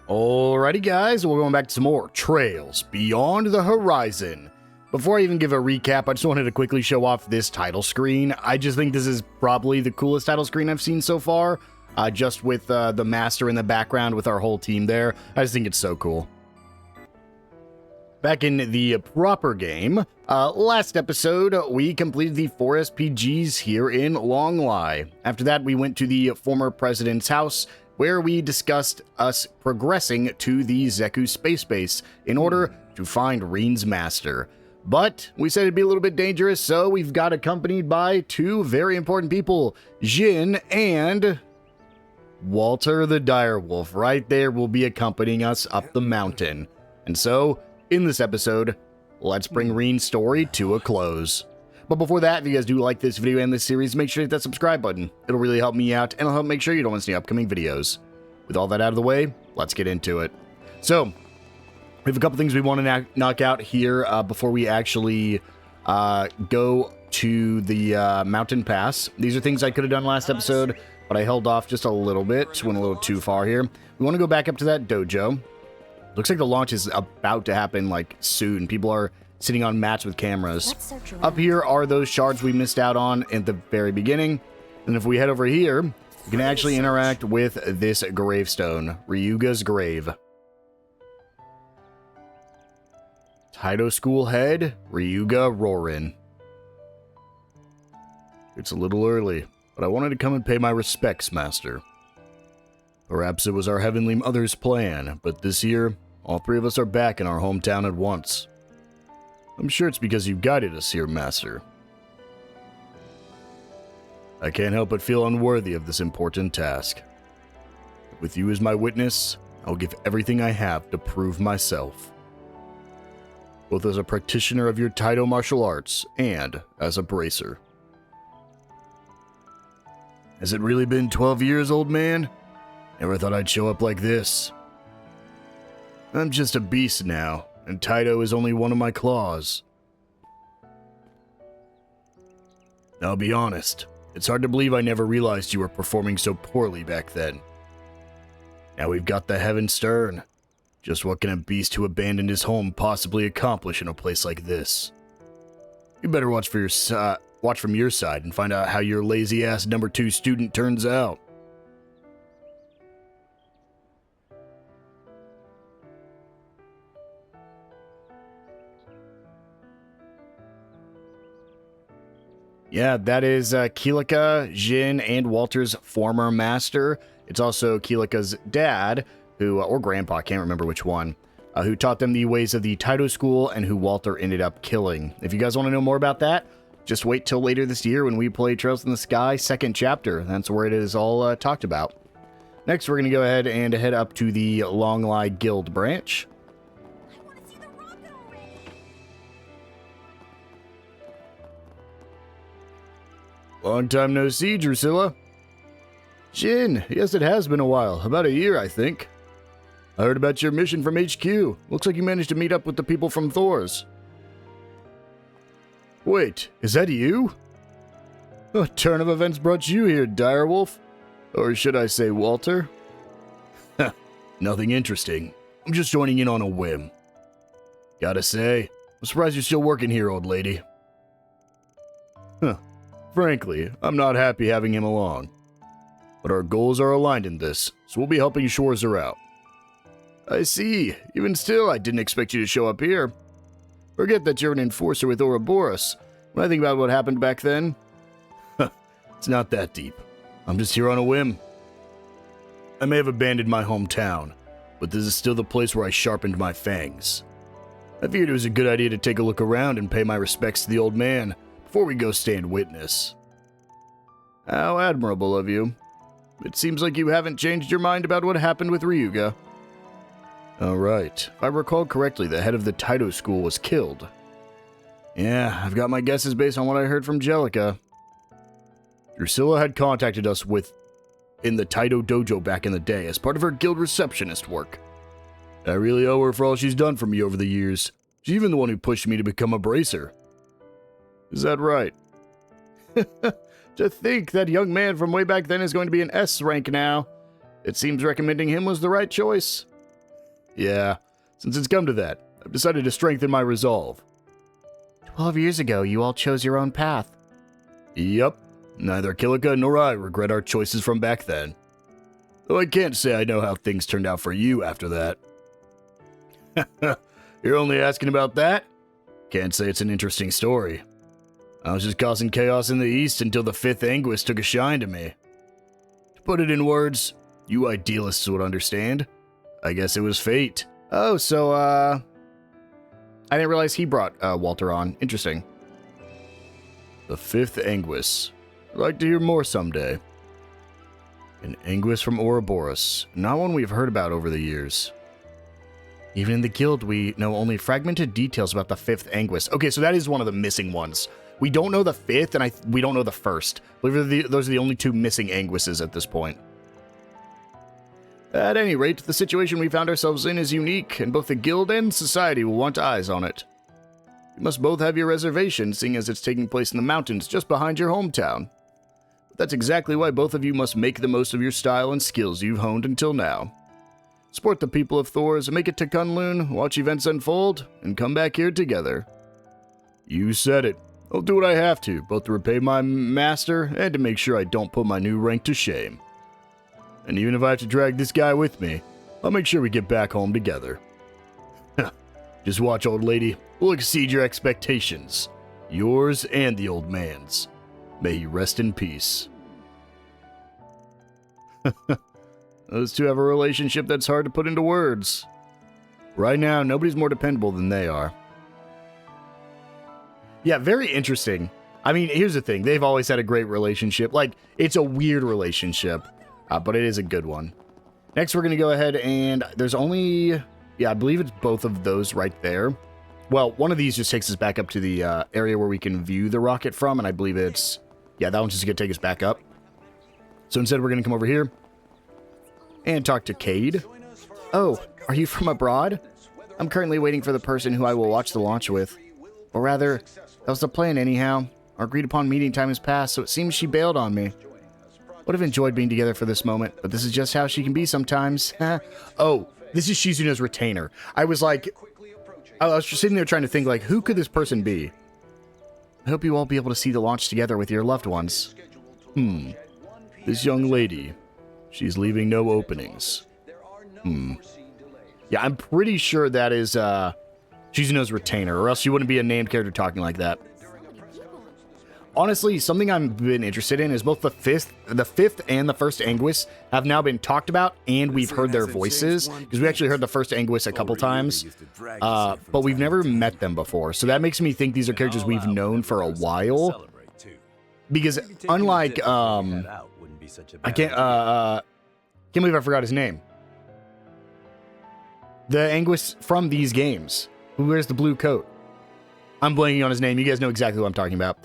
Alrighty guys, we're going back to some more Trails Beyond the Horizon. Before I even give a recap, I just wanted to quickly show off this title screen. I just think this is probably the coolest title screen I've seen so far. Just with the master in the background with our whole team there. I just think it's so cool. Back in the proper game, last episode, we completed the 4 SPGs here in Longlai. After that, we went to the former president's house, where we discussed us progressing to the Zeku space base in order to find Reen's master. But we said it'd be a little bit dangerous, so we've got accompanied by two very important people, Jin and Walter the Direwolf. Right there will be accompanying us up the mountain. And so, in this episode, let's bring Reen's story to a close. But before that, if you guys do like this video and this series, make sure to hit that subscribe button. It'll really help me out, and it'll help make sure you don't miss any upcoming videos. With all that out of the way, let's get into it. So, we have a couple things we want to knock out here before we actually go to the mountain pass. These are things I could have done last episode, but I held off just a little bit, went a little too far here. We want to go back up to that dojo. Looks like the launch is about to happen, like, soon. People are sitting on mats with cameras. Up here are those shards we missed out on at the very beginning. And if we head over here, we can actually interact with this gravestone, Ryuga's grave. Taito School head, Ryuga Rorin. It's a little early, but I wanted to come and pay my respects, Master. Perhaps it was our Heavenly Mother's plan, but this year, all three of us are back in our hometown at once. I'm sure it's because you guided us here, Master. I can't help but feel unworthy of this important task. With you as my witness, I'll give everything I have to prove myself. Both as a practitioner of your Taito martial arts and as a bracer. Has it really been 12 years, old man? Never thought I'd show up like this. I'm just a beast now, and Taito is only one of my claws. I'll be honest, it's hard to believe I never realized you were performing so poorly back then. Now we've got the Heaven Stern. Just what can a beast who abandoned his home possibly accomplish in a place like this? You better watch from your side and find out how your lazy-ass number 2 student turns out. Yeah, that is Kilika, Jin, and Walter's former master. It's also Kilika's dad, who, or grandpa, I can't remember which one, who taught them the ways of the Taito School and who Walter ended up killing. If you guys want to know more about that, just wait till later this year when we play Trails in the Sky 2nd chapter. That's where it is all talked about. Next, we're going to go ahead and head up to the Longlai Guild branch. Long time no see, Drusilla. Jin, yes it has been a while. About a year, I think. I heard about your mission from HQ. Looks like you managed to meet up with the people from Thor's. Wait, is that you? A turn of events brought you here, Direwolf. Or should I say Walter? Nothing interesting. I'm just joining in on a whim. Gotta say, I'm surprised you're still working here, old lady. Frankly, I'm not happy having him along. But our goals are aligned in this, so we'll be helping Schwarzer out. I see. Even still, I didn't expect you to show up here. Forget that you're an enforcer with Ouroboros. When I think about what happened back then, it's not that deep. I'm just here on a whim. I may have abandoned my hometown, but this is still the place where I sharpened my fangs. I figured it was a good idea to take a look around and pay my respects to the old man before we go stand witness. How admirable of you. It seems like you haven't changed your mind about what happened with Ryuga. Alright, if I recall correctly, the head of the Taito School was killed. Yeah, I've got my guesses based on what I heard from Jellica. Drusilla had contacted us in the Taito Dojo back in the day as part of her guild receptionist work. I really owe her for all she's done for me over the years. She's even the one who pushed me to become a bracer. Is that right? To think that young man from way back then is going to be an S rank now. It seems recommending him was the right choice. Yeah, since it's come to that, I've decided to strengthen my resolve. 12 years ago, you all chose your own path. Yup, neither Kilika nor I regret our choices from back then. Though I can't say I know how things turned out for you after that. You're only asking about that? Can't say it's an interesting story. I was just causing chaos in the East until the 5th Anguis took a shine to me. To put it in words, you idealists would understand. I guess it was fate. Oh, so, I didn't realize he brought, Walter on. Interesting. The 5th Anguis. I'd like to hear more someday. An Anguis from Ouroboros, not one we've heard about over the years. Even in the guild, we know only fragmented details about the 5th Anguis. Okay, so that is one of the missing ones. We don't know the 5th, and we don't know the 1st. I believe those are the only 2 missing Anguises at this point. At any rate, the situation we found ourselves in is unique, and both the guild and society will want eyes on it. You must both have your reservations, seeing as it's taking place in the mountains just behind your hometown. But that's exactly why both of you must make the most of your style and skills you've honed until now. Support the people of Thors, make it to Kunlun, watch events unfold, and come back here together. You said it. I'll do what I have to, both to repay my master and to make sure I don't put my new rank to shame. And even if I have to drag this guy with me, I'll make sure we get back home together. Just watch, old lady. We'll exceed your expectations. Yours and the old man's. May he rest in peace. Those two have a relationship that's hard to put into words. Right now, nobody's more dependable than they are. Yeah, very interesting. I mean, here's the thing. They've always had a great relationship. Like, it's a weird relationship, but it is a good one. Next, we're going to go ahead and there's only... Yeah, I believe it's both of those right there. Well, one of these just takes us back up to the area where we can view the rocket from, and I believe it's... Yeah, that one's just going to take us back up. So instead, we're going to come over here and talk to Cade. Oh, are you from abroad? I'm currently waiting for the person who I will watch the launch with. Or rather, that was the plan anyhow. Our agreed-upon meeting time has passed, so it seems she bailed on me. Would have enjoyed being together for this moment, but this is just how she can be sometimes. Oh, this is Shizuna's retainer. I was just sitting there trying to think, like, who could this person be? I hope you all be able to see the launch together with your loved ones. This young lady, she's leaving no openings. Yeah, I'm pretty sure that is, Shizuna's retainer, or else she wouldn't be a named character talking like that. Honestly, something I've been interested in is both the fifth and the 1st Anguis have now been talked about, and we've heard their voices, because we actually heard the 1st Anguis a couple times, but we've never met them before, so that makes me think these are characters we've known for a while, because unlike, I can't believe I forgot his name. The Anguis from these games, who wears the blue coat. I'm blanking on his name. You guys know exactly what I'm talking about.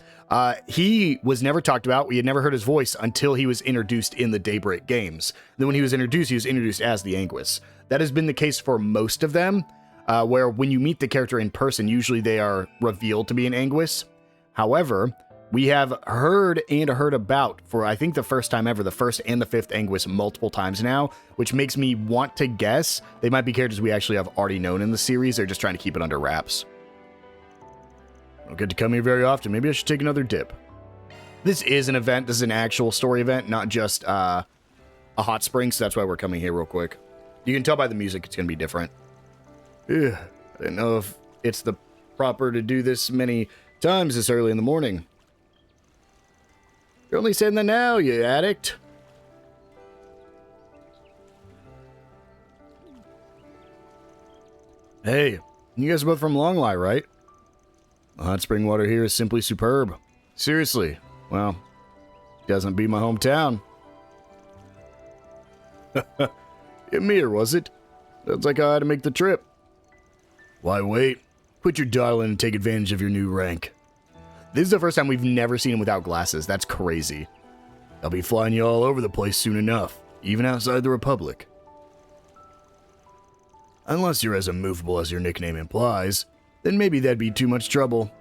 He was never talked about. We had never heard his voice until he was introduced in the Daybreak games. Then when he was introduced as the Anguis. That has been the case for most of them, where when you meet the character in person, usually they are revealed to be an Anguis. However, we have heard about, for I think the first time ever, the 1st and the 5th Anguis multiple times now, which makes me want to guess they might be characters we actually have already known in the series. They're just trying to keep it under wraps. I don't get to come here very often. Maybe I should take another dip. This is an event. This is an actual story event, not just a hot spring, so that's why we're coming here real quick. You can tell by the music it's going to be different. I didn't know if it's the proper to do this many times this early in the morning. You're only saying that now, you addict. Hey, you guys are both from Longlie, right? The hot spring water here is simply superb. Seriously, well, doesn't beat my hometown. Ymir, was it? Sounds like I had to make the trip. Why wait? Put your dial in and take advantage of your new rank. This is the first time we've never seen him without glasses. That's crazy. I'll be flying you all over the place soon enough, even outside the Republic. Unless you're as immovable as your nickname implies, then maybe that'd be too much trouble.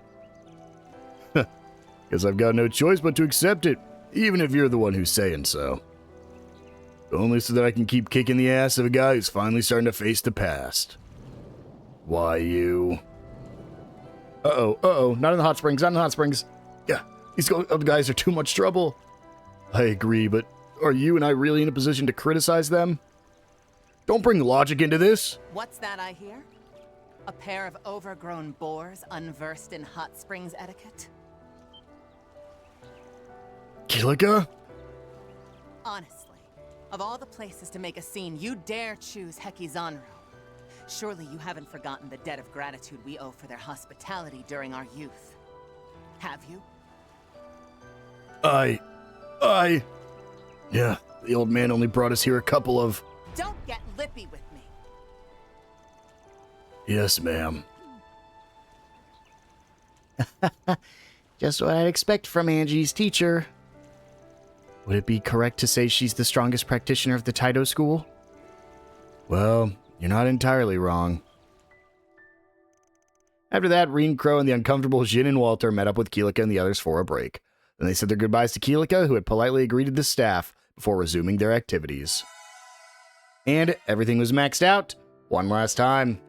Guess I've got no choice but to accept it, even if you're the one who's saying so. Only so that I can keep kicking the ass of a guy who's finally starting to face the past. Why, you... Uh-oh, not in the hot springs, not in the hot springs. Yeah, these other guys are too much trouble. I agree, but are you and I really in a position to criticize them? Don't bring logic into this. What's that I hear? A pair of overgrown boars unversed in hot springs etiquette? Kilika? Honestly, of all the places to make a scene, you dare choose Hekizanro. Surely you haven't forgotten the debt of gratitude we owe for their hospitality during our youth. Have you? Yeah, the old man only brought us here a couple of... Don't get lippy with me. Yes, ma'am. Just what I'd expect from Angie's teacher. Would it be correct to say she's the strongest practitioner of the Taito school? Well, you're not entirely wrong. After that, Reen Crow and the uncomfortable Jin and Walter met up with Kilika and the others for a break. Then they said their goodbyes to Kilika, who had politely agreed to the staff before resuming their activities. And everything was maxed out one last time.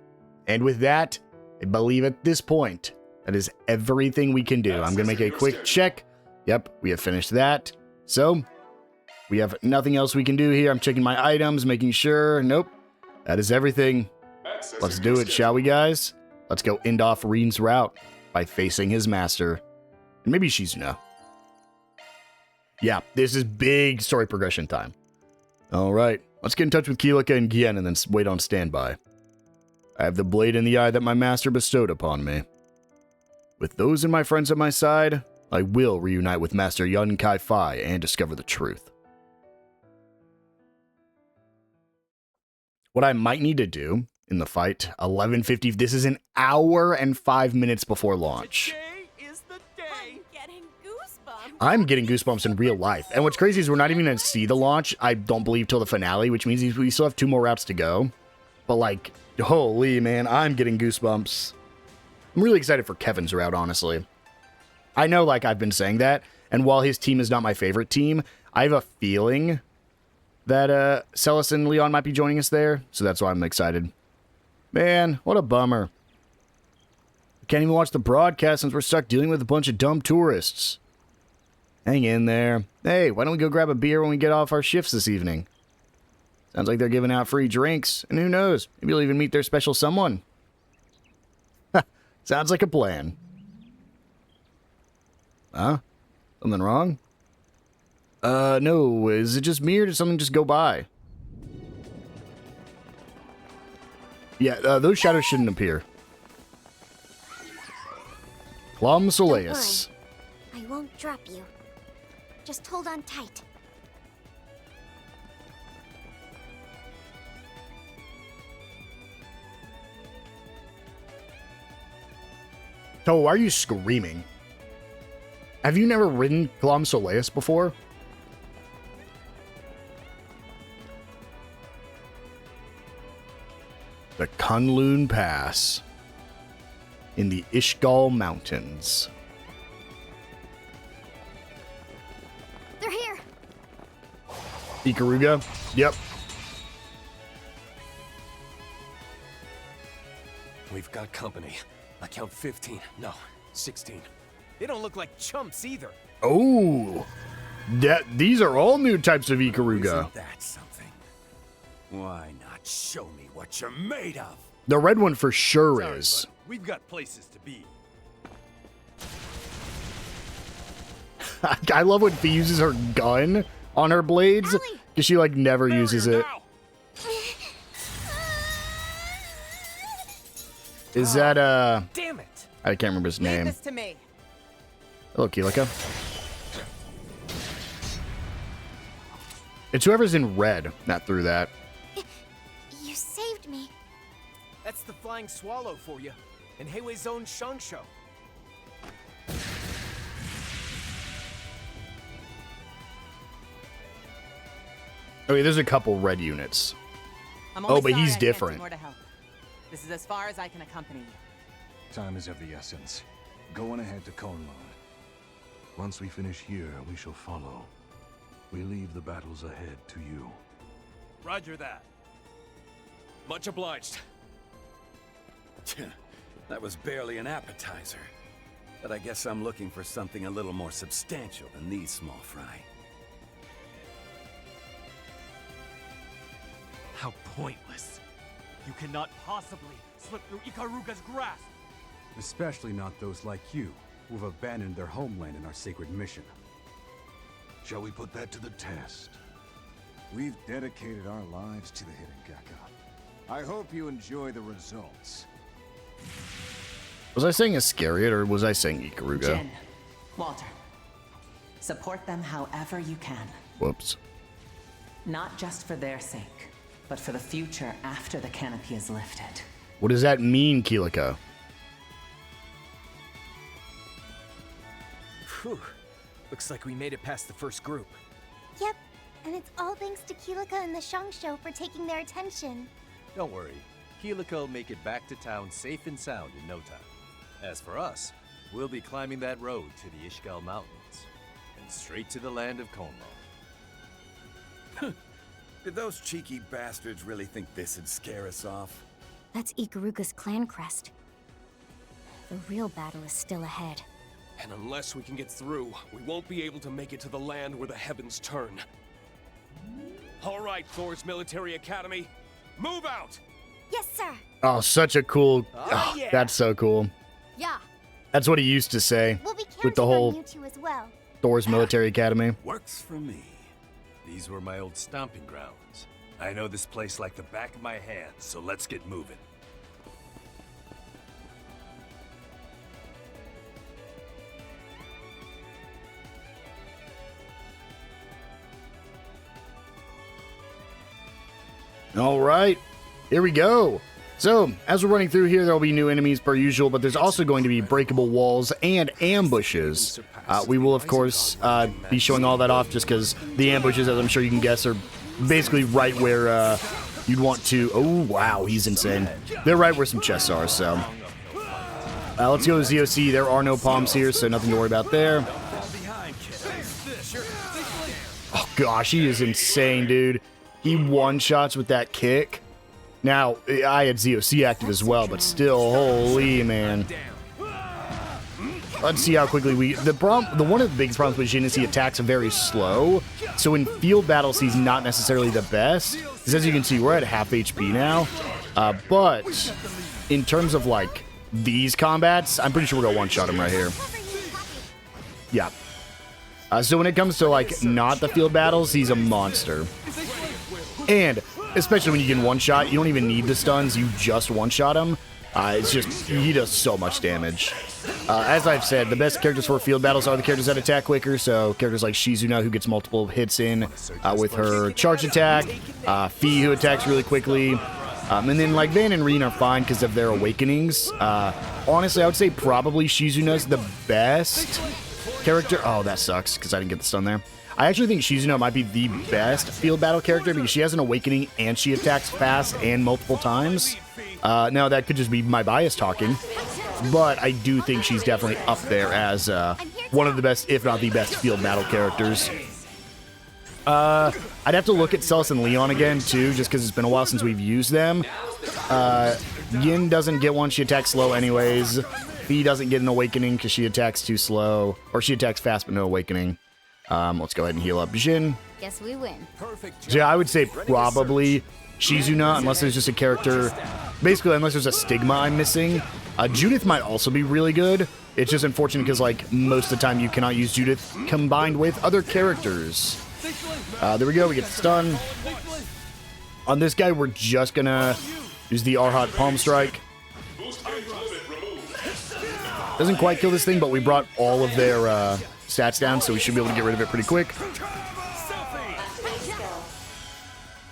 And with that, I believe at this point, that is everything we can do. I'm going to make a quick check. Yep, we have finished that. So, we have nothing else we can do here. I'm checking my items, making sure. Nope, that is everything. Let's do it, shall we, guys? Let's go end off Reen's route by facing his master. And maybe Shizuna. Yeah, this is big story progression time. All right, let's get in touch with Kilika and Gien and then wait on standby. I have the blade in the eye that my master bestowed upon me. With those and my friends at my side, I will reunite with Master Yun Kai Fai and discover the truth. What I might need to do in the fight, 11:50, this is an hour and 5 minutes before launch. Today is the day. I'm getting goosebumps. I'm getting goosebumps in real life. And what's crazy is we're not even going to see the launch, I don't believe, till the finale, which means we still have 2 more routes to go. But like, holy man, I'm getting goosebumps. I'm really excited for Kevin's route, honestly. I know, like, I've been saying that, and while his team is not my favorite team, I have a feeling that Celis and Leon might be joining us there, so that's why I'm excited. Man, what a bummer. We can't even watch the broadcast since we're stuck dealing with a bunch of dumb tourists. Hang in there. Hey, why don't we go grab a beer when we get off our shifts this evening? Sounds like they're giving out free drinks, and who knows, maybe you'll even meet their special someone. Sounds like a plan. Huh? Something wrong? No, is it just me or did something just go by? Yeah, those shadows shouldn't appear. Plum Soleus. I won't drop you. Just hold on tight. So, why are you screaming? Have you never ridden Plum Soleus before? The Kunlun Pass in the Ishgal Mountains. They're here. Ikaruga? Yep. We've got company. I count 15. No, 16. They don't look like chumps either. Oh, these are all new types of Ikaruga. Isn't that something? Why not show me what you're made of? The red one for sure Sorry, is. but we've got places to be. I love when Fee uses her gun on her blades because she like never uses it. Is that Damn it! I can't remember his Leave name. this to me. Hello, Kilika. It's whoever's in red that threw that. You saved me. That's the flying swallow for you, and Heiwei's own Shangsho. Okay, there's a couple red units. I'm Oh, only but sorry he's I can't do different. more to help. This is as far as I can accompany you. Time is of the essence. Go on ahead to Konlon. Once we finish here, we shall follow. We leave the battles ahead to you. Roger that. Much obliged. That was barely an appetizer. But I guess I'm looking for something a little more substantial than these small fry. How pointless. You cannot possibly slip through Ikaruga's grasp. Especially not those like you, who've abandoned their homeland in our sacred mission. Shall we put that to the test? We've dedicated our lives to the hidden Gakka. I hope you enjoy the results. Was I saying Iscariot or was I saying Ikaruga? Jin, Walter, support them however you can. Whoops. Not just for their sake, but for the future after the canopy is lifted. What does that mean, Kilika? Whew. Looks like we made it past the first group. Yep, and it's all thanks to Kilika and the Shangsho for taking their attention. Don't worry. Kilika will make it back to town safe and sound in no time. As for us, we'll be climbing that road to the Ishgal Mountains and straight to the land of Konmo. Did those cheeky bastards really think this would scare us off? That's Ikaruga's clan crest. The real battle is still ahead. And unless we can get through, we won't be able to make it to the land where the heavens turn. All right, Thor's Military Academy, move out! Yes, sir. Oh, such a cool... Oh, yeah. That's so cool. Yeah. That's what he used to say We'll be with the counting whole on you two as well. Thor's Military Academy. Works for me. These were my old stomping grounds. I know this place like the back of my hand, so let's get moving. All right, here we go. So, as we're running through here, there will be new enemies per usual, but there's also going to be breakable walls and ambushes. We will, of course, be showing all that off just because the ambushes, as I'm sure you can guess, are basically right where you'd want to... Oh, wow, he's insane. They're right where some chests are, so... let's go to ZOC. There are no palms here, so nothing to worry about there. Oh, gosh, he is insane, dude. He one-shots with that kick. Now, I had ZOC active as well, but still, holy man. Let's see how quickly we... One of the biggest problems with Jin is he attacks very slow. So in field battles, he's not necessarily the best. Because as you can see, we're at half HP now. But in terms of, like, these combats, I'm pretty sure we're going to one-shot him right here. Yeah. So when it comes to, like, not the field battles, he's a monster. And especially when you get one-shot, you don't even need the stuns, you just one-shot him. It's just, he does so much damage. As I've said, the best characters for field battles are the characters that attack quicker, so characters like Shizuna, who gets multiple hits in with her charge attack, Fi, who attacks really quickly, and then like Van and Reen are fine because of their awakenings. Honestly, I would say probably Shizuna's the best character. Oh, that sucks, because I didn't get the stun there. I actually think Shizuna might be the best field battle character because she has an awakening and she attacks fast and multiple times. Now, that could just be my bias talking, but I do think she's definitely up there as one of the best, if not the best, field battle characters. I'd have to look at Celis and Leon again, too, just because it's been a while since we've used them. Yin doesn't get one. She attacks slow anyways. Fi doesn't get an awakening because she attacks too slow, or she attacks fast but no awakening. Let's go ahead and heal up Jin. Guess we win. So yeah, I would say probably Shizuna, unless there's just a character... Basically, unless there's a stigma I'm missing. Judith might also be really good. It's just unfortunate because, like, most of the time you cannot use Judith combined with other characters. There we go, we get the stun. On this guy, we're just gonna use the Arhat Palm Strike. Doesn't quite kill this thing, but we brought all of their stats down, so we should be able to get rid of it pretty quick.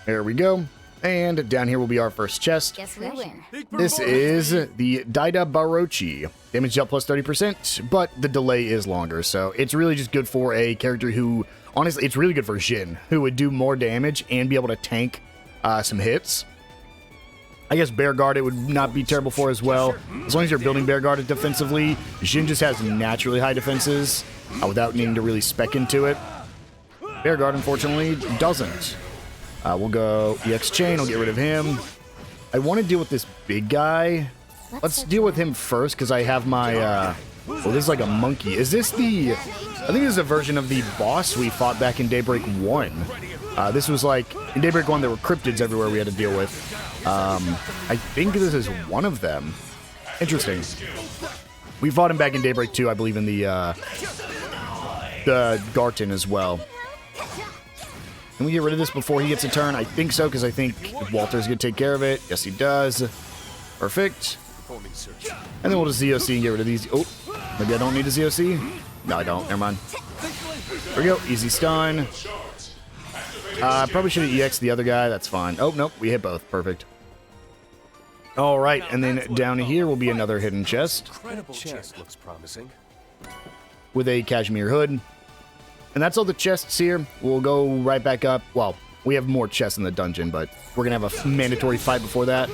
There we go. And down here will be our first chest. Guess we win. This is the Daida Barochi. Damage up plus 30%, but the delay is longer, so it's really just good for a character who, honestly, it's really good for Jin, who would do more damage and be able to tank some hits. I guess Bear Guard it would not be terrible for as well. As long as you're building Bear Guard defensively, Jin just has naturally high defenses without needing to really spec into it. Bear Guard, unfortunately, doesn't. We'll go EX chain. We'll get rid of him. I want to deal with this big guy. Let's deal with him first because I have my... oh, this is like a monkey. Is this the... I think this is a version of the boss we fought back in Daybreak 1. This was like... In Daybreak 1, there were cryptids everywhere we had to deal with. I think this is one of them. Interesting. We fought him back in Daybreak 2, I believe, in the Garten as well. Can we get rid of this before he gets a turn? I think so, because I think Walter's going to take care of it. Yes, he does. Perfect. And then we'll just ZOC and get rid of these. Oh, maybe I don't need a ZOC? No, I don't. Never mind. There we go. Easy stun. Probably should have EX'd the other guy. That's fine. Oh, nope. We hit both. Perfect. All right. And then down here will be another hidden chest. Incredible chest looks promising. With a cashmere hood. And that's all the chests here. We'll go right back up. Well, we have more chests in the dungeon, but we're going to have a mandatory fight before that.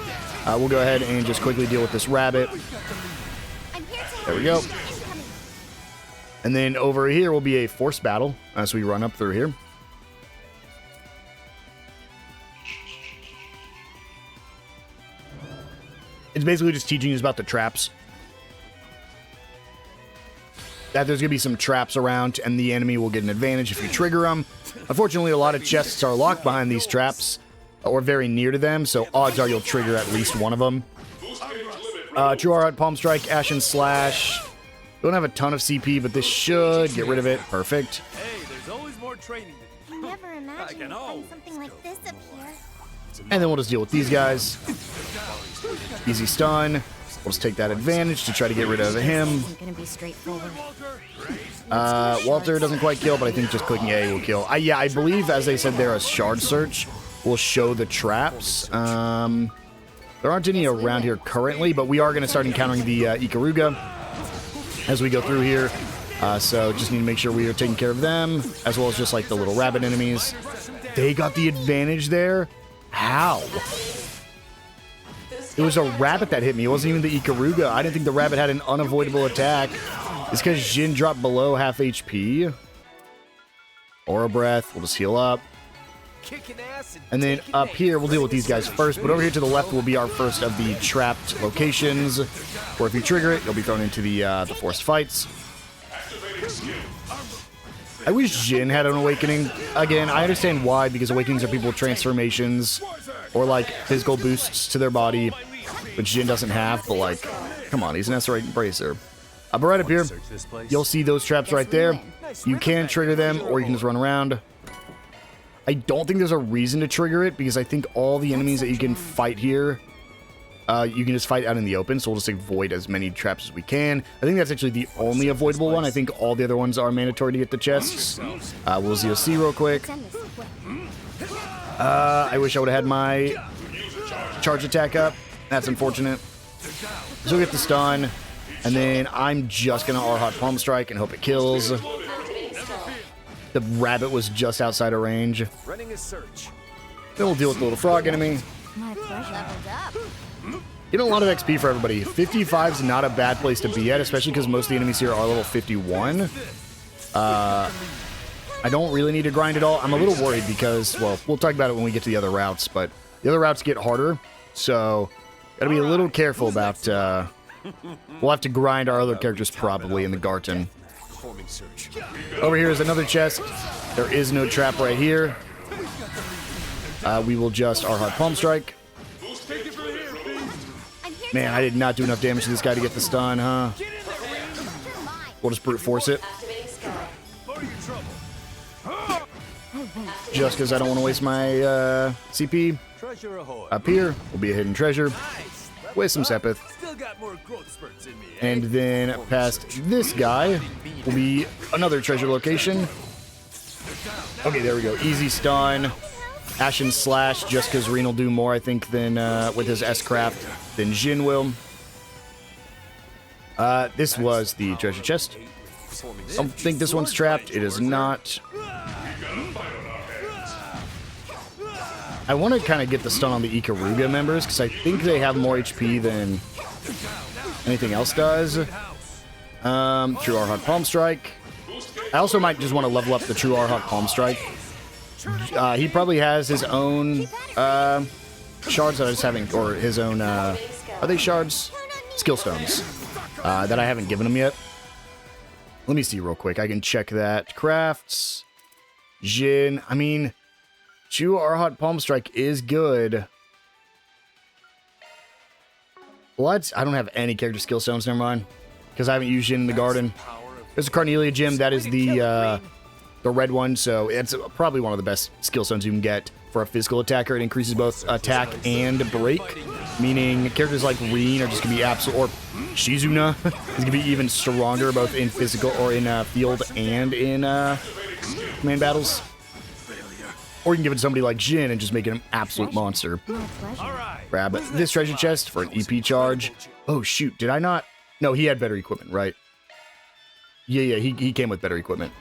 We'll go ahead and just quickly deal with this rabbit. There we go. And then over here will be a forced battle as we run up through here. It's basically just teaching you about the traps. That there's going to be some traps around, and the enemy will get an advantage if you trigger them. Unfortunately, a lot of chests are locked behind these traps, or very near to them, so odds are you'll trigger at least one of them. True Art, Palm Strike, Ashen Slash. Don't have a ton of CP, but this should get rid of it. Perfect. Hey, there's always more training to do. I never imagined you'd find something like this up here. And then we'll just deal with these guys. Easy stun. We'll just take that advantage to try to get rid of him. Gonna be straightforward. Walter doesn't quite kill, but I think just clicking A will kill. Yeah, I believe, as they said there, a shard search will show the traps. There aren't any around here currently, but we are going to start encountering the Ikaruga as we go through here. So just need to make sure we are taking care of them, as well as just like the little rabbit enemies. They got the advantage there? How? It was a rabbit that hit me. It wasn't even the Ikaruga. I didn't think the rabbit had an unavoidable attack. It's because Jin dropped below half HP. Aura Breath. We'll just heal up. And then up here, we'll deal with these guys first. But over here to the left will be our first of the trapped locations, where if you trigger it, you'll be thrown into the forced fights. I wish Jin had an awakening. Again, I understand why, because awakenings are people with transformations or like physical boosts to their body, which Jin doesn't have. But like, come on, he's an SR Embracer. But right up here, you'll see those traps right there. You can trigger them, or you can just run around. I don't think there's a reason to trigger it, because I think all the enemies that you can fight here, you can just fight out in the open, so we'll just avoid as many traps as we can. I think that's actually the only avoidable one. I think all the other ones are mandatory to get the chests. We'll ZOC real quick. I wish I would have had my charge attack up. That's unfortunate. So we'll get the stun, and then I'm just going to R-Hot Palm Strike and hope it kills. The rabbit was just outside of range. Running a search. Then we'll deal with the little frog enemy. My pleasure. Getting a lot of XP for everybody. 55's not a bad place to be at, especially because most of the enemies here are level 51. I don't really need to grind at all. I'm a little worried because, well, we'll talk about it when we get to the other routes, but the other routes get harder, so gotta be a little careful about, we'll have to grind our other characters probably in the Garten. Over here is another chest. There is no trap right here. We will just R-Hot Palm Strike. Man, I did not do enough damage to this guy to get the stun, huh? We'll just brute force it. Just because I don't want to waste my CP. Up here will be a hidden treasure with some Sepith. And then past this guy will be another treasure location. Okay, there we go. Easy stun. Ashen Slash, just because Reen will do more, I think, than with his S-Craft than Jin will. This was the treasure chest. I don't think this one's trapped. It is not. I want to kind of get the stun on the Ikaruga members, because I think they have more HP than anything else does. True R-Hot Palm Strike. I also might just want to level up the True R-Hot Palm Strike. he probably has his own shards that I just haven't, or his own, are they shards? Skill stones that I haven't given him yet. Let me see real quick. I can check that. Crafts. Jin. I mean, True Arhat Palm Strike is good. What? I don't have any character skill stones, never mind. Because I haven't used Jin in the garden. There's a Carnelia gem. That is the red one, so it's probably one of the best skill stones you can get for a physical attacker. It increases both attack and break, meaning characters like Reen are just going to be absolute, or Shizuna is going to be even stronger both in physical or in field and in command battles. Or you can give it to somebody like Jin and just make it an absolute monster. Grab this treasure chest for an EP charge. Oh shoot, did I not? No, he had better equipment, right? Yeah, he came with better equipment.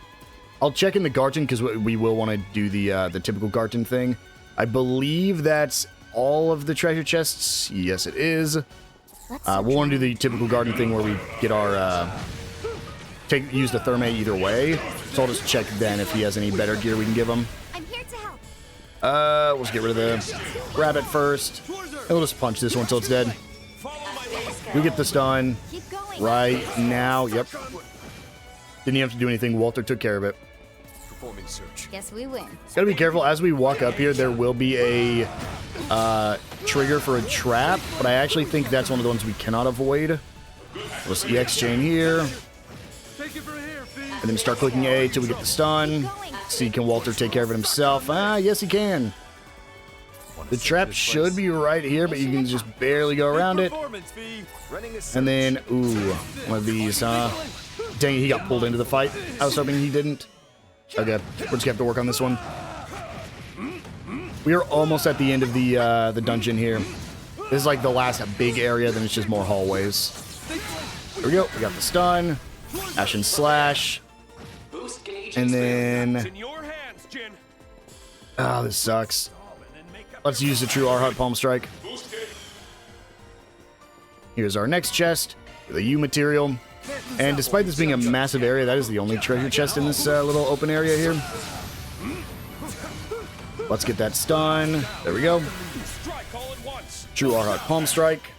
I'll check in the Garten because we will want to do the typical Garten thing. I believe that's all of the treasure chests. Yes, it is. We'll want to do the typical Garden thing where we get our use the Thermae either way. So I'll just check then if he has any better gear we can give him. I'm here to help. We'll just get rid of the rabbit first. And we'll just punch this one until it's dead. We get the stun right now. Yep. Didn't even have to do anything. Walter took care of it. Performing search. Guess we win. Gotta be careful. As we walk up here, there will be a trigger for a trap, but I actually think that's one of the ones we cannot avoid. Let's EX chain here. And then start clicking A till we get the stun. See, can Walter take care of it himself? Yes, he can. The trap should be right here, but you can just barely go around it. And then, ooh, one of these, huh? Dang it, he got pulled into the fight. I was hoping he didn't. Okay, we're just gonna have to work on this one. We are almost at the end of the dungeon here. This is like the last big area, then it's just more hallways. There we go, we got the stun. Ashen Slash. And then... Oh, this sucks. Let's use the True Arhat Palm Strike. Here's our next chest, the U material. And despite this being a massive area, that is the only treasure chest in this little open area here. Let's get that stun. There we go. True Arhat Palm Strike.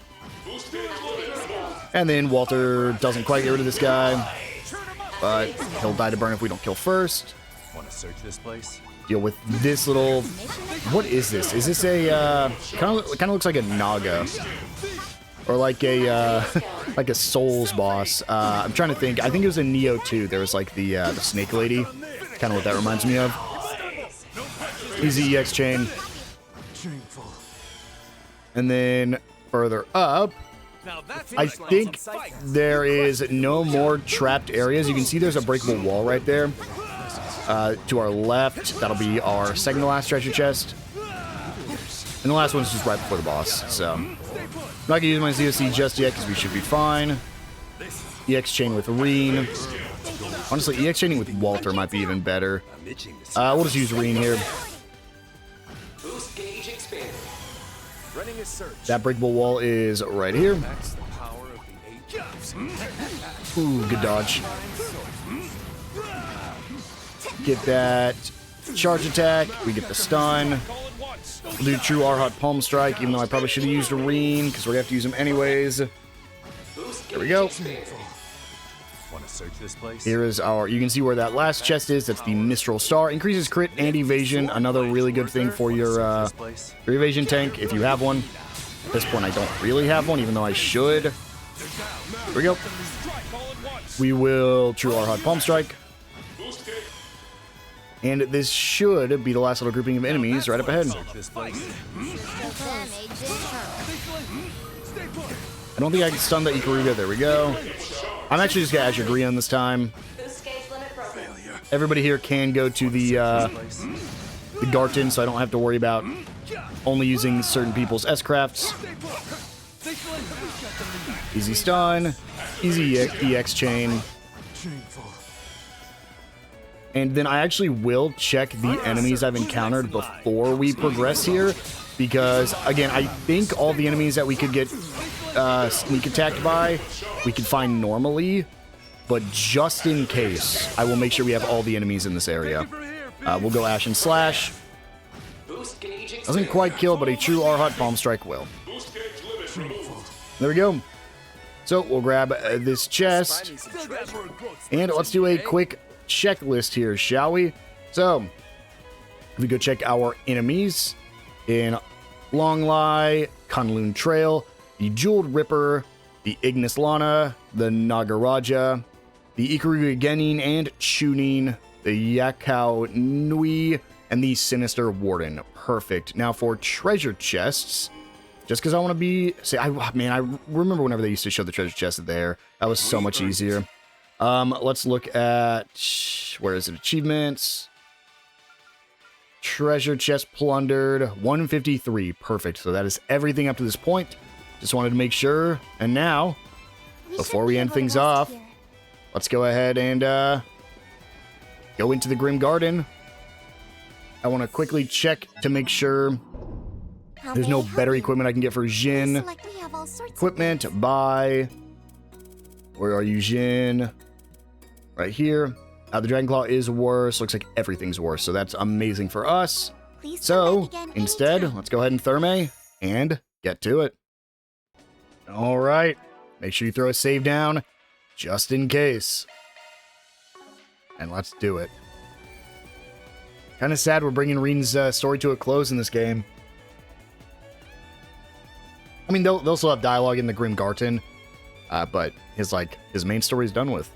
And then Walter doesn't quite get rid of this guy. But he'll die to burn if we don't kill first. Want to search this place? Deal with this little... What is this? Is this a... kind of looks like a Naga. Or like a like a Souls boss. I'm trying to think. I think it was in Neo 2. There was like the Snake Lady. Kind of what that reminds me of. Easy EX chain. And then further up, I think there is no more trapped areas. You can see there's a breakable wall right there. To our left, that'll be our second to last treasure chest. And the last one's just right before the boss. So I'm not gonna use my ZOC just yet because we should be fine. EX chain with Reen. Honestly, EX chaining with Walter might be even better. We'll just use Reen here. That breakable wall is right here. Ooh, good dodge. Get that charge attack. We get the stun. We'll do True Arhat Palm Strike, even though I probably should have used a Reen, because we're going to have to use him anyways. There we go. Want to search this place? Here is our... You can see where that last chest is. That's the Mistral Star. Increases crit and evasion. Another really good thing for your evasion tank, if you have one. At this point, I don't really have one, even though I should. Here we go. We will True Arhat Palm Strike. And this should be the last little grouping of enemies right up ahead. I don't think I can stun the Ikaruga. There we go. I'm actually just going to Azure Grion this time. Everybody here can go to the Garten, so I don't have to worry about only using certain people's S-Crafts. Easy stun. Easy EX chain. And then I actually will check the enemies I've encountered before we progress here. Because, again, I think all the enemies that we could get sneak attacked by, we could find normally. But just in case, I will make sure we have all the enemies in this area. We'll go Ash and Slash. Doesn't quite kill, but a true R-Hot Palm Strike will. There we go. So we'll grab this chest, and let's do a quick checklist here, shall we? So, if we go check our enemies in Longlai, Kunlun Trail, the Jeweled Ripper, the Ignis Lana, the Nagaraja, the Ikaru Genin and Chunin, the Yakao Nui, and the Sinister Warden. Perfect. Now for treasure chests, just because I want to be... I remember whenever they used to show the treasure chest there. That was so much easier. Let's look at... Where is it? Achievements. Treasure chest plundered. 153. Perfect. So that is everything up to this point. Just wanted to make sure. And now, before we end things off, let's go ahead and go into the Grim Garden. I want to quickly check to make sure there's no better equipment I can get for Jin. Equipment by... Where are you, Jin? Right here. The Dragon Claw is worse. Looks like everything's worse, so that's amazing for us. So, instead, let's go ahead and Therme and get to it. All right. Make sure you throw a save down, just in case. And let's do it. Kind of sad we're bringing Reen's story to a close in this game. I mean, they'll still have dialogue in the Grim Garden, but his main story is done with.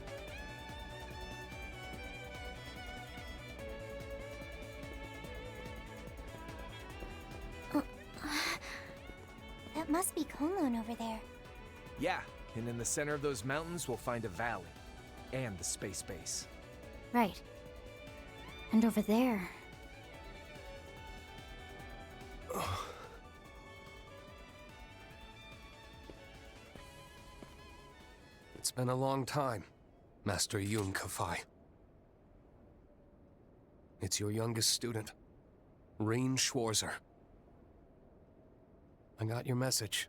That must be Kunlun over there. Yeah, and in the center of those mountains we'll find a valley. And the space base. Right. And over there... It's been a long time, Master Yun Kafai. It's your youngest student, Reen Schwarzer. I got your message,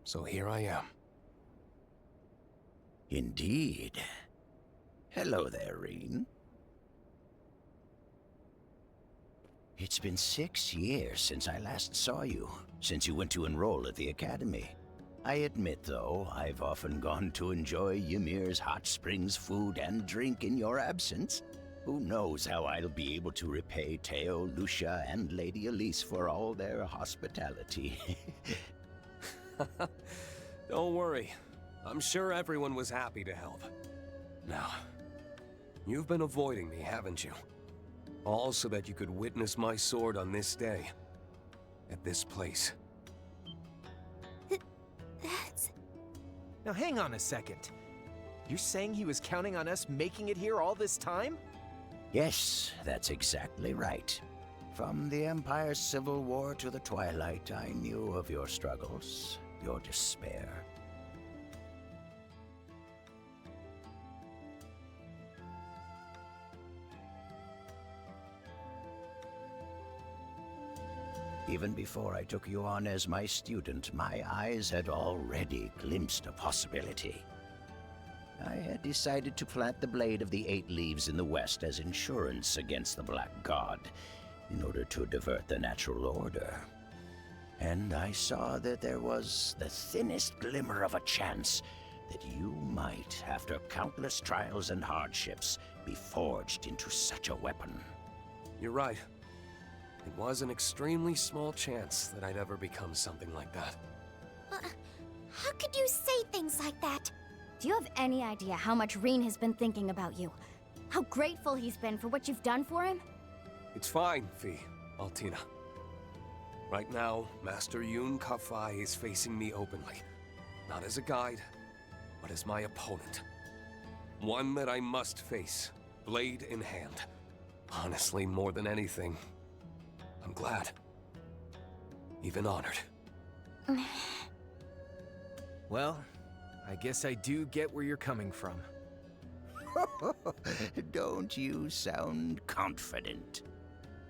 so here I am. Indeed. Hello there, Reen. It's been 6 years since I last saw you, since you went to enroll at the academy. I admit, though, I've often gone to enjoy Ymir's hot springs food and drink in your absence. Who knows how I'll be able to repay Teo, Lucia, and Lady Elise for all their hospitality. Don't worry. I'm sure everyone was happy to help. Now, you've been avoiding me, haven't you? All so that you could witness my sword on this day. At this place. That's... Now hang on a second. You're saying he was counting on us making it here all this time? Yes, that's exactly right. From the Empire's civil war to the Twilight, I knew of your struggles, your despair. Even before I took you on as my student, my eyes had already glimpsed a possibility. I had decided to plant the Blade of the Eight Leaves in the west as insurance against the Black God, in order to divert the natural order. And I saw that there was the thinnest glimmer of a chance that you might, after countless trials and hardships, be forged into such a weapon. You're right. It was an extremely small chance that I'd ever become something like that. How could you say things like that? Do you have any idea how much Reen has been thinking about you? How grateful he's been for what you've done for him? It's fine, Fee, Altina. Right now, Master Yun Kafai is facing me openly. Not as a guide, but as my opponent. One that I must face, blade in hand. Honestly, more than anything, I'm glad. Even honored. Well, I guess I do get where you're coming from. Don't you sound confident?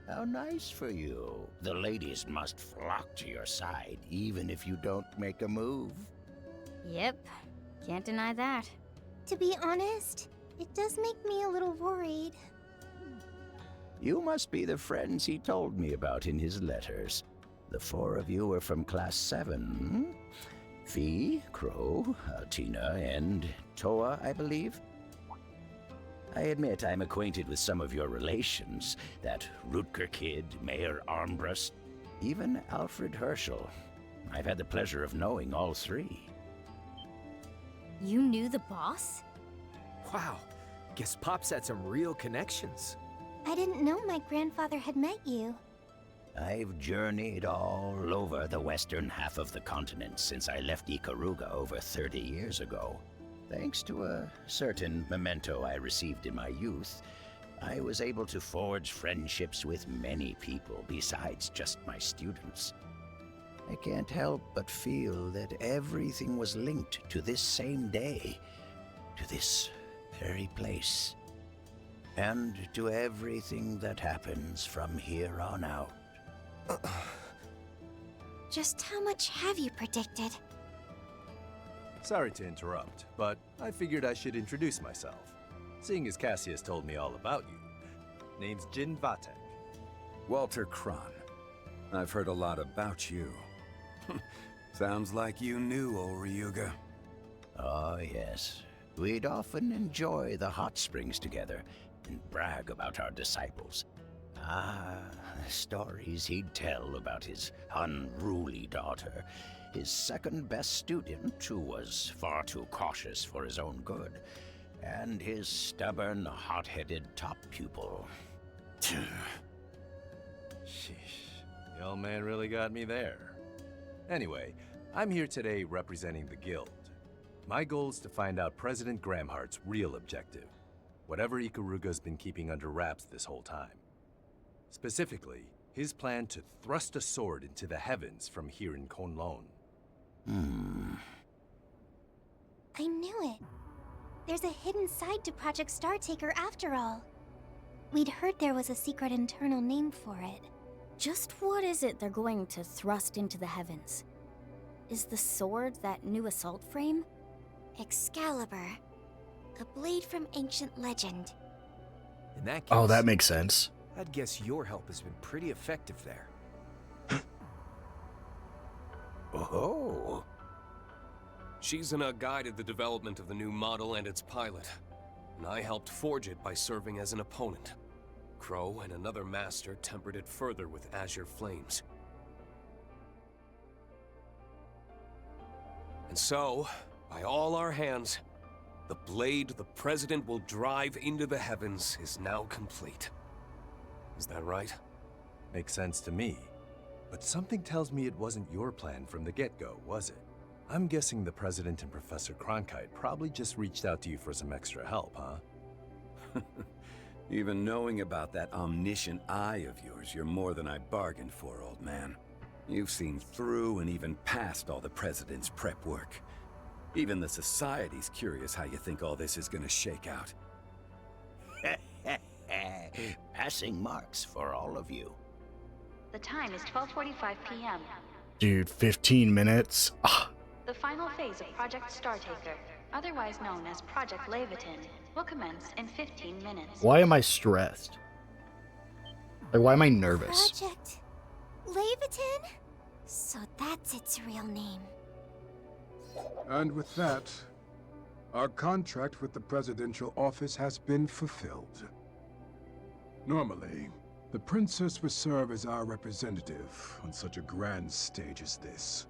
How nice for you. The ladies must flock to your side, even if you don't make a move. Yep, can't deny that. To be honest, it does make me a little worried. You must be the friends he told me about in his letters. The 4 of you are from Class 7, hmm? Fee, Crow, Altina, and Toa, I believe? I admit I'm acquainted with some of your relations. That Rutger kid, Mayor Armbrust, even Alfred Herschel. I've had the pleasure of knowing all 3. You knew the boss? Wow, guess Pop's had some real connections. I didn't know my grandfather had met you. I've journeyed all over the western half of the continent since I left Ikaruga over 30 years ago. Thanks to a certain memento I received in my youth, I was able to forge friendships with many people besides just my students. I can't help but feel that everything was linked to this same day, to this very place, and to everything that happens from here on out. Just how much have you predicted? Sorry to interrupt, but I figured I should introduce myself, seeing as Cassius told me all about you. Name's Jin Vatek. Walter Kron. I've heard a lot about you. Sounds like you knew old Ryuga. Oh, yes. We'd often enjoy the hot springs together and brag about our disciples. Ah, the stories he'd tell about his unruly daughter, his second-best student who was far too cautious for his own good, and his stubborn, hot-headed top pupil. Sheesh. The old man really got me there. Anyway, I'm here today representing the Guild. My goal is to find out President Gramhart's real objective, whatever Ikaruga's been keeping under wraps this whole time. Specifically, his plan to thrust a sword into the heavens from here in Kowloon. I knew it. There's a hidden side to Project Startaker after all. We'd heard there was a secret internal name for it. Just what is it they're going to thrust into the heavens? Is the sword that new assault frame? Excalibur. A blade from ancient legend. In that case, Oh, that makes sense. I'd guess your help has been pretty effective there. Oh. Shizuna guided the development of the new model and its pilot, and I helped forge it by serving as an opponent. Crow and another master tempered it further with azure flames. And so, by all our hands, the blade the President will drive into the heavens is now complete. Is that right? Makes sense to me. But something tells me it wasn't your plan from the get-go, was it? I'm guessing the President and Professor Cronkite probably just reached out to you for some extra help, huh? Even knowing about that omniscient eye of yours, you're more than I bargained for, old man. You've seen through and even past all the President's prep work. Even the Society's curious how you think all this is gonna shake out. Passing marks for all of you. The time is 12:45 p.m. Dude, 15 minutes. The final phase of Project Startaker, otherwise known as Project Leviathan, will commence in 15 minutes. Why am I stressed? Like, why am I nervous? Project Leviathan? So that's its real name. And with that, our contract with the presidential office has been fulfilled. Normally, the princess would serve as our representative on such a grand stage as this.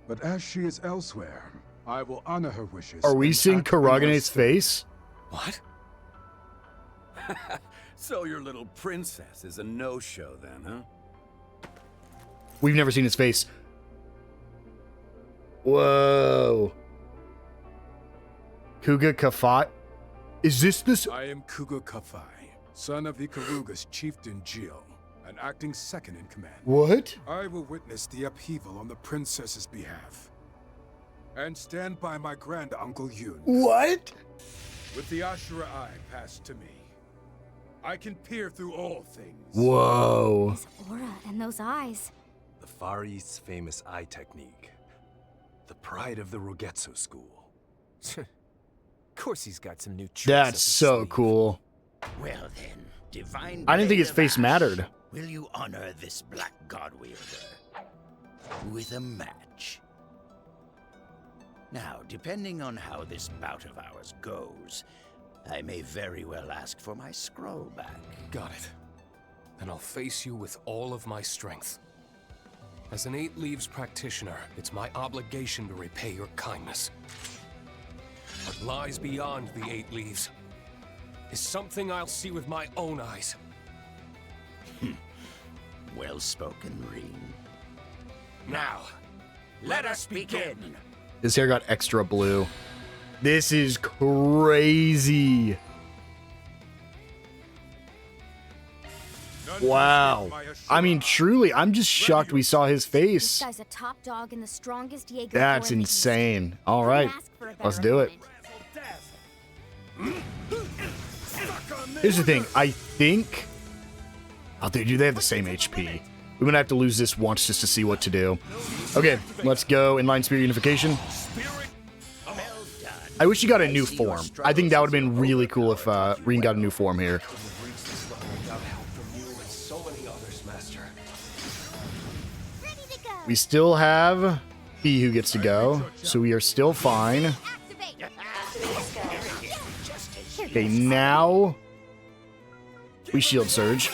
But as she is elsewhere, I will honor her wishes. Are we seeing Karagane's face? What? So your little princess is a no-show then, huh? We've never seen his face. Whoa. Kuga Kafat? Is this this? I am Kuga Kafai, son of Ikaruga's chieftain Gio, and acting second in command. What? I will witness the upheaval on the princess's behalf, and stand by my grand-uncle Yun. What? With the Ashura Eye passed to me, I can peer through all things. Whoa. His aura and those eyes. The Far East's famous eye technique. The pride of the Rogetsu school. Of course he's got some new tricks up That's his so sleeve. cool. Well then, Divine I didn't think his blade of face ash, mattered. Will you honor this black god wielder with a match? Now, depending on how this bout of ours goes, I may very well ask for my scroll back. Got it. Then I'll face you with all of my strength. As an 8 Leaves practitioner, it's my obligation to repay your kindness. What lies beyond the 8 Leaves is something I'll see with my own eyes. Well spoken, Reen. Now, let us begin. His hair got extra blue. This is crazy. Wow. I mean, truly, I'm just shocked we saw his face. This guy's a top dog and the strongest Jaeger. That's insane. All right, let's do it. Here's the thing. I think... Oh, do they have the same HP? We're going to have to lose this once just to see what to do. Okay, let's go inline spirit unification. I wish he got a new form. I think that would have been really cool if Reen got a new form here. We still have he who gets to go, so we are still fine. Okay, now we shield surge.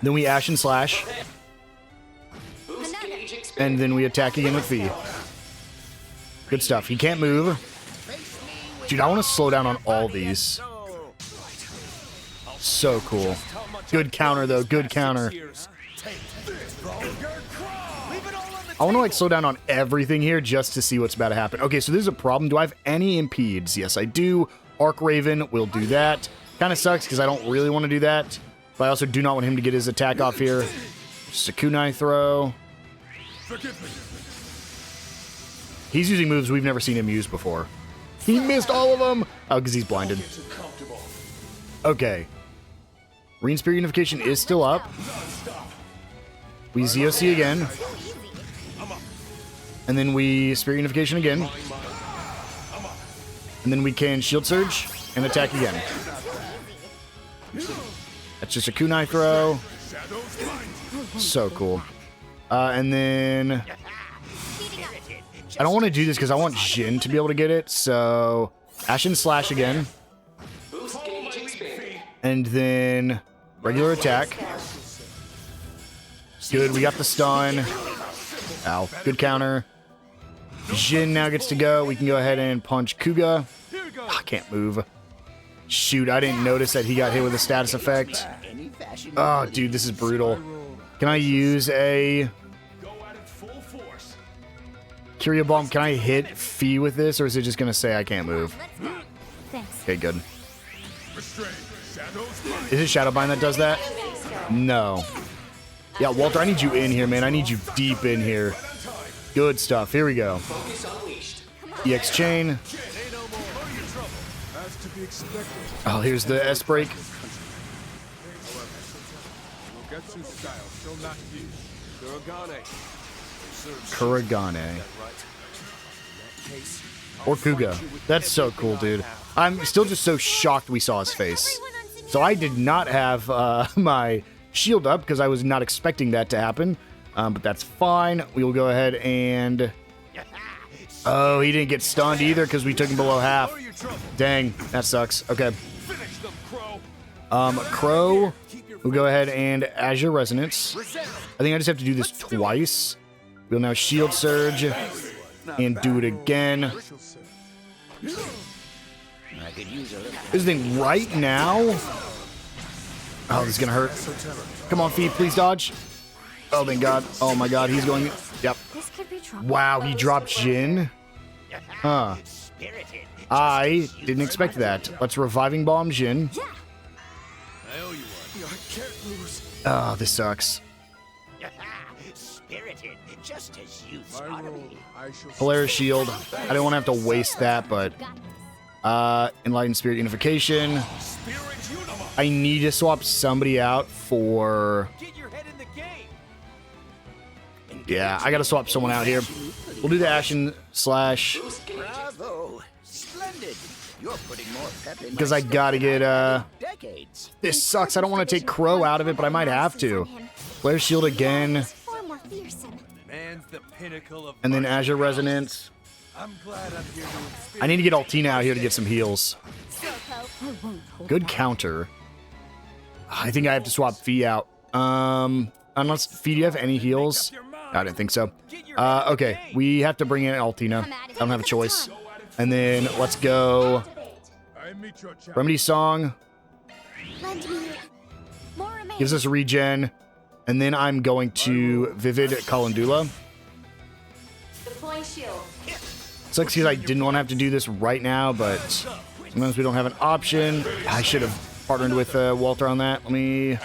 Then we ash and slash. And then we attack again with V. Good stuff. He can't move. Dude, I want to slow down on all these. So cool. Good counter, though. Good counter. I want to, like, slow down on everything here just to see what's about to happen. Okay, so this is a problem. Do I have any impedes? Yes, I do. Arc Raven will do that. Kind of sucks because I don't really want to do that. But I also do not want him to get his attack off here. Just a kunai throw. He's using moves we've never seen him use before. He missed all of them! Oh, because he's blinded. Okay. Reen Spirit Unification is still up. We ZOC again. And then we Spirit Unification again. And then we can Shield Surge and attack again. That's just a kunai throw. So cool. And then... I don't want to do this because I want Jin to be able to get it, so... Ash and Slash again. And then... Regular attack. Good, we got the stun. Ow, good counter. Jin now gets to go. We can go ahead and punch Kuga. Oh, I can't move. Shoot, I didn't notice that he got hit with a status effect. Oh, dude, this is brutal. Can I use a... Curio Bomb? Can I hit Fee with this, or is it just going to say I can't move? Okay, good. Is it Shadowbind that does that? No. Yeah, Walter, I need you in here, man. I need you deep in here. Good stuff. Here we go. EX Chain. Oh, here's the S break. Kuragane. Or Kuga. That's so cool, dude. I'm still just so shocked we saw his face. So I did not have my shield up because I was not expecting that to happen. But that's fine. We will go ahead and... Oh, he didn't get stunned either because we took him below half. Dang, that sucks. Okay. Crow, we'll go ahead and Azure Resonance. I think I just have to do this twice. We'll now Shield Surge and do it again. This thing right now. Oh, this is gonna hurt. Come on, Fee, please dodge. Oh, thank God. Oh my God, he's going. Yep. Wow, he dropped Jin. Huh. I didn't expect that. Let's Reviving Bomb Jin. Oh, this sucks. Polaris Shield. I don't want to have to waste that, but Enlightened Spirit Unification. I need to swap somebody out for... Yeah, I gotta swap someone out here. We'll do the Ash and Slash. You're putting more pep in Because my I gotta get, decades. This sucks. I don't want to take Crow out of it, but I might have to. Flare Shield again. Far more fearsome. Man's the pinnacle of And then Azure Resonance. I'm glad I'm here to experience. I need to get Altina out here to get some heals. Good counter. I think I have to swap Fee out. Unless, Fee, do you have any heals? I didn't think so. Okay, we have to bring in Altina. I don't have a choice. And then let's go. Remedy Song. Gives us regen. And then I'm going to Vivid Calendula. Sucks because I didn't want to have to do this right now, but sometimes we don't have an option. I should have partnered with Walter on that. Let me...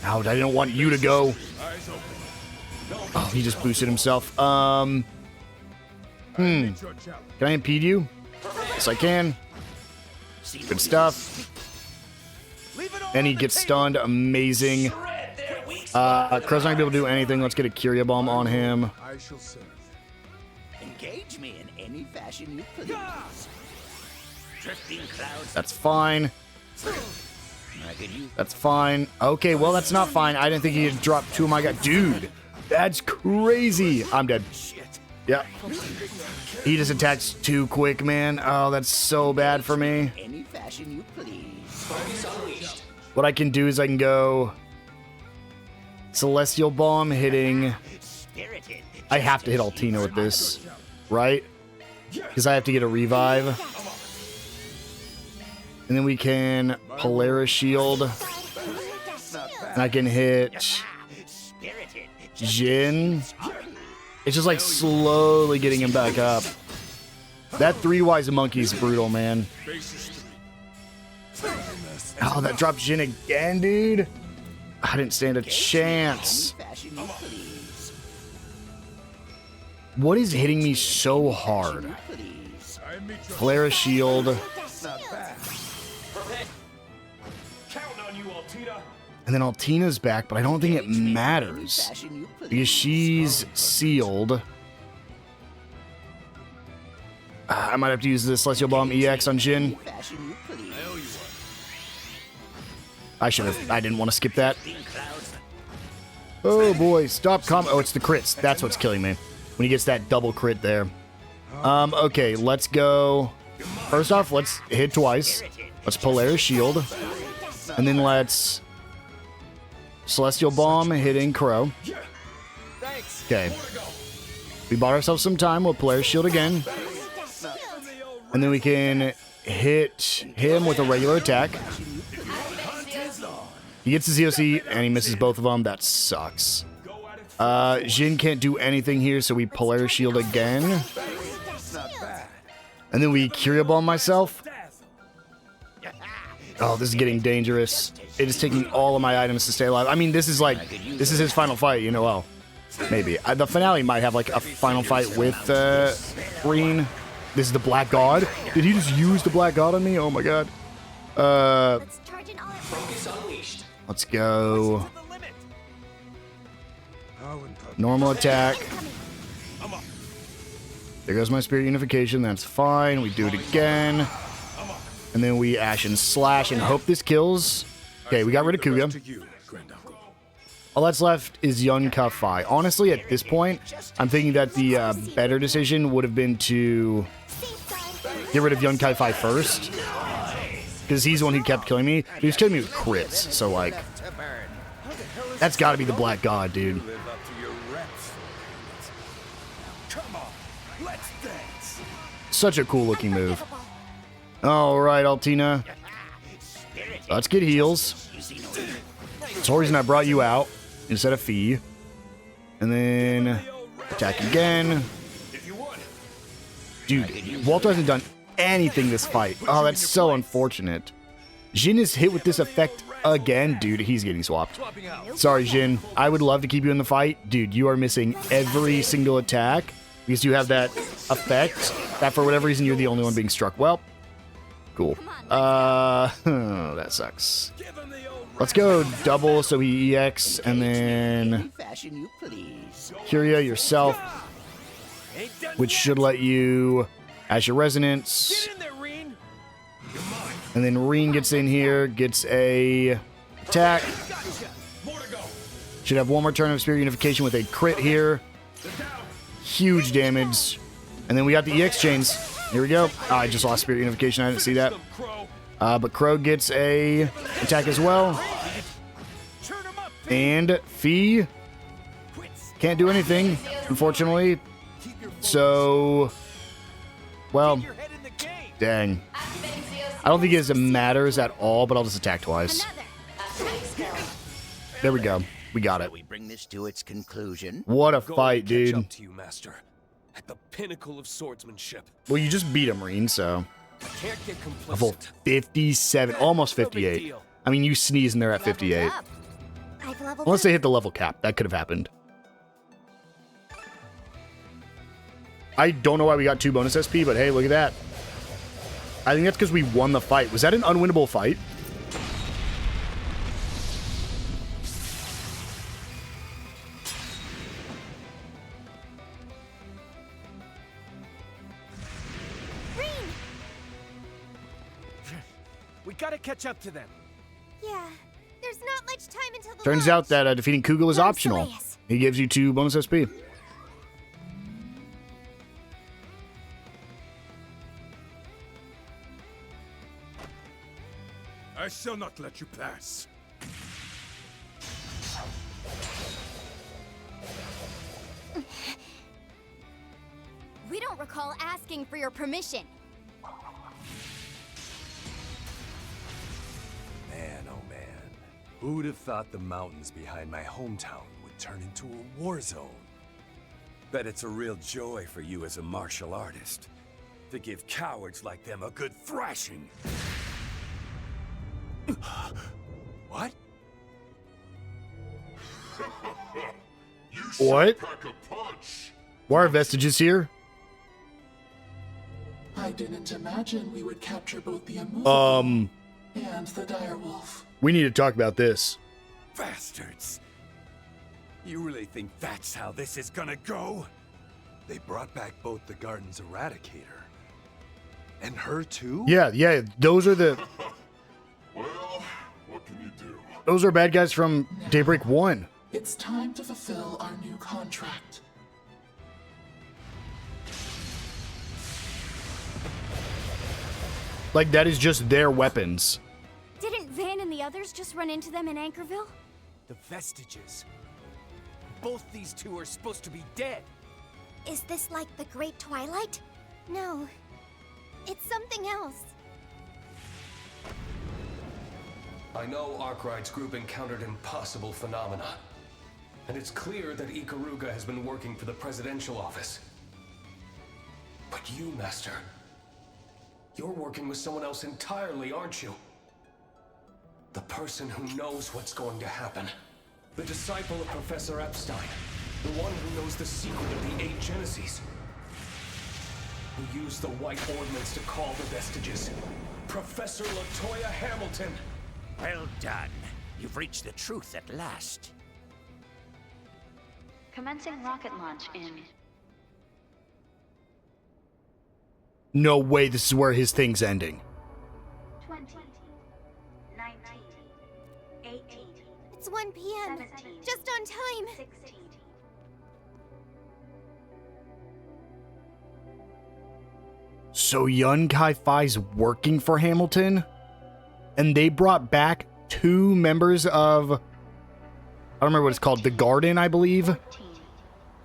Oh, I didn't want you to go. Oh, he just boosted himself. Can I impede you? Yes, I can. Good stuff. And he gets stunned. Amazing. Crow's not gonna be able to do anything. Let's get a Curia Bomb on him. Engage me in any fashion you please. Drifting clouds. That's fine. That's fine. Okay, well, that's not fine. I didn't think he had dropped two of my guys. Dude, that's crazy. I'm dead. Yep. He just attacks too quick, man. Oh, that's so bad for me. Any fashion you please. What I can do is I can go Celestial Bomb hitting... I have to hit Altina with this, right? Because I have to get a revive. And then we can Polaris Shield. And I can hit Jin. It's just like slowly getting him back up. That 3-Wise Monkey's brutal, man. Oh, that dropped Jin again, dude. I didn't stand a chance. What is hitting me so hard? Polaris Shield. And then Altina's back, but I don't think it matters. Because she's sealed. I might have to use the Celestial Bomb EX on Jin. I should have. I didn't want to skip that. Oh boy, stop Oh, it's the crits. That's what's killing me. When he gets that double crit there. Okay, let's go. First off, let's hit twice. Let's Polaris Shield. And then let's Celestial Bomb hitting Crow. Okay. We bought ourselves some time. We'll Polaris Shield again. And then we can hit him with a regular attack. He gets his EOC, and he misses both of them. That sucks. Jin can't do anything here, so we Polaris Shield again. And then we Curia Bomb myself. Oh, this is getting dangerous. It is taking all of my items to stay alive. I mean, this is his final fight, you know, well, maybe. The finale might have, like, a final fight with Green. This is the Black God. Did he just use the Black God on me? Oh, my God. Let's go. Normal attack. There goes my Spirit Unification. That's fine. We do it again. And then we Ashen Slash and hope this kills. Okay, we got rid of Kuga. All that's left is Yun Ka-Fai. Honestly, at this point, I'm thinking that the better decision would have been to get rid of Yun Ka-Fai first. Because he's the one who kept killing me. He was killing me with crits. So, like, that's got to be the Black God, dude. Such a cool looking move. Alright, Altina. Let's get heals. That's the reason I brought you out instead of Fee. And then attack again. Dude, Walter hasn't done anything this fight. Oh, that's so unfortunate. Jin is hit with this effect again. Dude, he's getting swapped. Sorry, Jin. I would love to keep you in the fight. Dude, you are missing every single attack because you have that effect that for whatever reason you're the only one being struck. Well, cool. That sucks. Let's go double so he EX and then Curia yourself, which should let you Azure Resonance. And then Reen gets in here, gets a attack. Should have one more turn of Spirit Unification with a crit here. Huge damage. And then we got the EX chains. Here we go. Oh, I just lost Spirit Unification. I didn't see that. But Crow gets a attack as well. And Fee can't do anything, unfortunately. So, well, dang. I don't think it matters at all, but I'll just attack twice. There we go. We got it. We bring this to its conclusion. What a fight, dude. Catch up to you, Master. At the pinnacle of swordsmanship. Well, you just beat him, Reen, so. I can't get complacent. Level 57, almost 58. I mean, you sneeze and they're at 58. Unless they hit the level cap. That could have happened. I don't know why we got 2 bonus SP, but hey, look at that. I think that's because we won the fight. Was that an unwinnable fight? We gotta catch up to them. Yeah, there's not much time until the Turns out that defeating Kugel is optional. He gives you 2 bonus SP. I shall not let you pass. We don't recall asking for your permission. Man, oh man. Who'd have thought the mountains behind my hometown would turn into a war zone? Bet it's a real joy for you as a martial artist to give cowards like them a good thrashing. What? What? Why are Vestiges here? I didn't imagine we would capture both the immovable and the direwolf. We need to talk about this. Bastards! You really think that's how this is gonna go? They brought back both the garden's eradicator. And her too? Yeah, those are the... Well, what can you do? Those are bad guys from Daybreak 1. It's time to fulfill our new contract. Like, that is just their weapons. Didn't Van and the others just run into them in Anchorville? The Vestiges. Both these two are supposed to be dead. Is this like the Great Twilight? No. It's something else. I know Arkwright's group encountered impossible phenomena. And it's clear that Ikaruga has been working for the presidential office. But you, Master, you're working with someone else entirely, aren't you? The person who knows what's going to happen. The disciple of Professor Epstein. The one who knows the secret of the 8 Genesis. Who used the White Ordnance to call the Vestiges. Professor Latoya Hamilton! Well done. You've reached the truth at last. Commencing rocket launch in... No way this is where his thing's ending. 20, 19, 18... It's 1 p.m. 17, Just on time. 16... So Yun Kai-Fai's working for Hamilton? And they brought back 2 members of... I don't remember what it's called. The Garden, I believe? 14,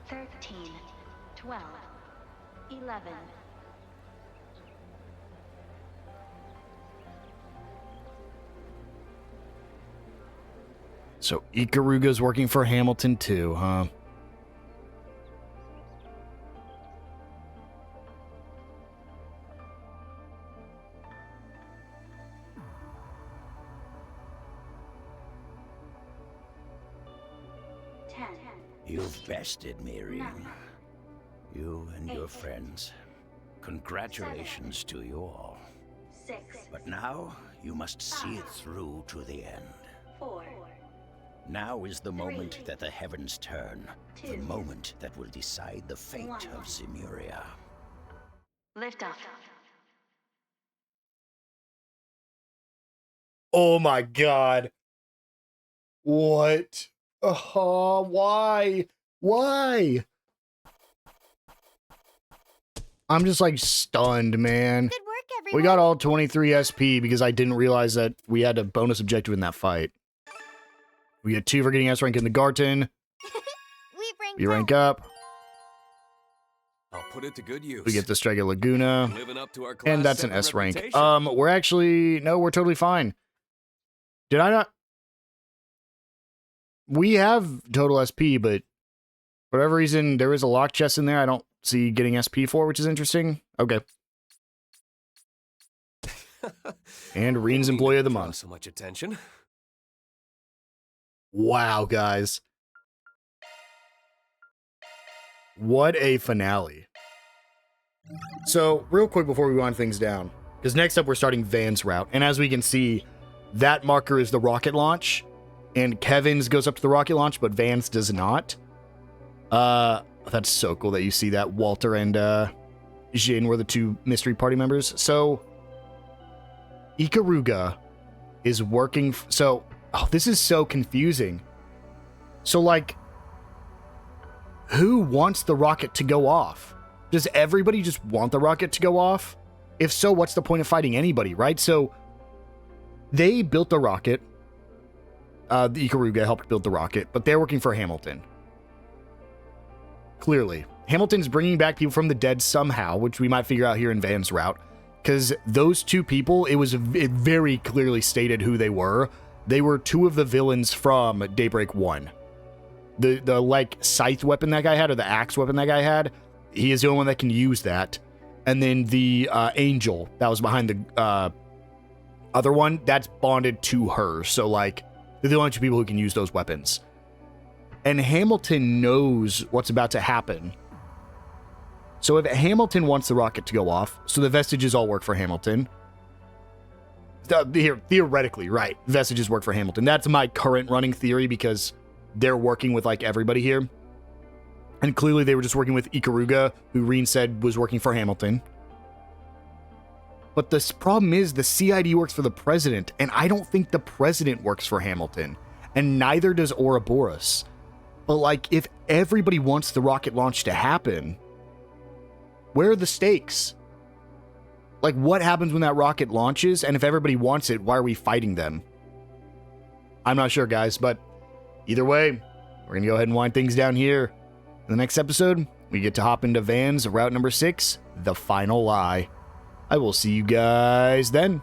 13, 12, 11... So Ikaruga's working for Hamilton too, huh? You've bested me, Reen. You and your friends. Congratulations to you all. 6, But now, you must see it through to the end. 4, Now is the moment that the heavens turn. The moment that will decide the fate of Zemuria. lift off. Oh my god. What? Why? Why? I'm just like stunned, man. Good work, everyone. We got all 23 SP because I didn't realize that we had a bonus objective in that fight. We get 2 for getting S rank in the Garten. We rank up. I'll put it to good use. We get the Strega Laguna. Living up to our class And that's an 7 S rank. reputation. We're actually... No, we're totally fine. Did I not... We have total SP, but for whatever reason, there is a lock chest in there I don't see getting SP for, which is interesting. Okay. And Reen's Employee of the Month. So much attention. Wow, guys. What a finale. So, real quick before we wind things down, because next up we're starting Van's route, and as we can see, that marker is the rocket launch, and Kevin's goes up to the rocket launch, but Van's does not. That's so cool that you see that Walter and Jin were the 2 mystery party members. So, Ikaruga is working... this is so confusing. So, like, who wants the rocket to go off? Does everybody just want the rocket to go off? If so, what's the point of fighting anybody, right? So, they built the rocket. The Ikaruga helped build the rocket, but they're working for Hamilton. Clearly. Hamilton's bringing back people from the dead somehow, which we might figure out here in Van's route. Because those 2 people, it very clearly stated who they were. They were 2 of the villains from Daybreak 1. The like, scythe weapon that guy had, or the axe weapon that guy had, he is the only one that can use that. And then the angel that was behind the other one, that's bonded to her. So, like, they're the only 2 people who can use those weapons. And Hamilton knows what's about to happen. So if Hamilton wants the rocket to go off, so the vestiges all work for Hamilton. Theoretically, right. Vestiges work for Hamilton. That's my current running theory because they're working with, like, everybody here. And clearly they were just working with Ikaruga, who Reen said was working for Hamilton. But the problem is the CID works for the president, and I don't think the president works for Hamilton. And neither does Ouroboros. But, like, if everybody wants the rocket launch to happen, where are the stakes? Like, what happens when that rocket launches? And if everybody wants it, why are we fighting them? I'm not sure, guys, but either way, we're going to go ahead and wind things down here. In the next episode, we get to hop into Van's route number 6, The Final Lie. I will see you guys then.